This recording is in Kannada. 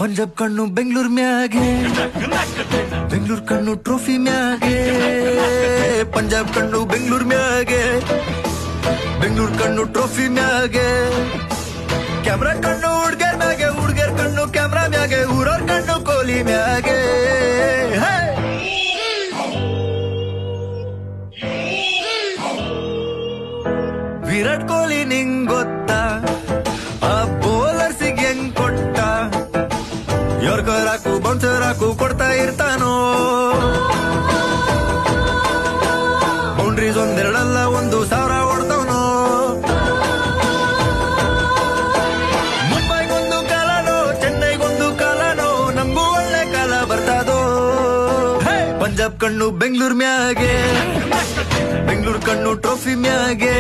ಪಂಜಾಬ್ ಕಣ್ಣು ಬೆಂಗಳೂರು ಮ್ಯಾಗೆ, ಬೆಂಗಳೂರು ಕಣ್ಣು ಟ್ರೋಫಿ ಮ್ಯಾಗೆ. ಪಂಜಾಬ್ ಕಣ್ಣು ಬೆಂಗಳೂರು ಮ್ಯಾಗೆ, ಬೆಂಗಳೂರು ಕಣ್ಣು ಟ್ರೋಫಿ ಮ್ಯಾಗೆ. ಕ್ಯಾಮ್ರಾ ಕಣ್ಣು ಹುಡ್ಗರ್ ಮ್ಯಾಗೆ, ಹುಡ್ಗರ್ ಕಣ್ಣು ಕ್ಯಾಮ್ರಾ ಮ್ಯಾಗೆ. ಊರವ್ರ ಕಣ್ಣು ಕೋಹ್ಲಿ ಮ್ಯಾಗೆ. ವಿರಾಟ್ ಕೊಹ್ಲಿ ನಿಂಗ್ ಗೊತ್ತಾ, ಆ ಬೌಲರ್ಸಿಗೆ ಹೆಂಗ್ ಕೊಟ್ಟ. ಯಾರ್ಕರ್ ಹಾಕು ಬೌನ್ಸರ್ ಹಾಕು ಕೊಡ್ತಾ ಇರ್ತಾನೋ. ಬೌಂಡ್ರೀಸ್ ಒಂದೆರಡಲ್ಲ 1,000 ಹೊಡ್ತವನೋ. ಮುಂಬೈಗೊಂದು ಕಾಲನೋ, ಚೆನ್ನೈಗೊಂದು ಕಾಲನೋ, ನಮ್ಗೂ ಒಳ್ಳೆ ಕಾಲ ಬರ್ತದೋ. ಪಂಜಾಬ್ ಕಣ್ಣು ಬೆಂಗಳೂರು ಮ್ಯಾಗೆ, ಬೆಂಗಳೂರು ಕಣ್ಣು ಟ್ರೋಫಿ ಮ್ಯಾಗೆ.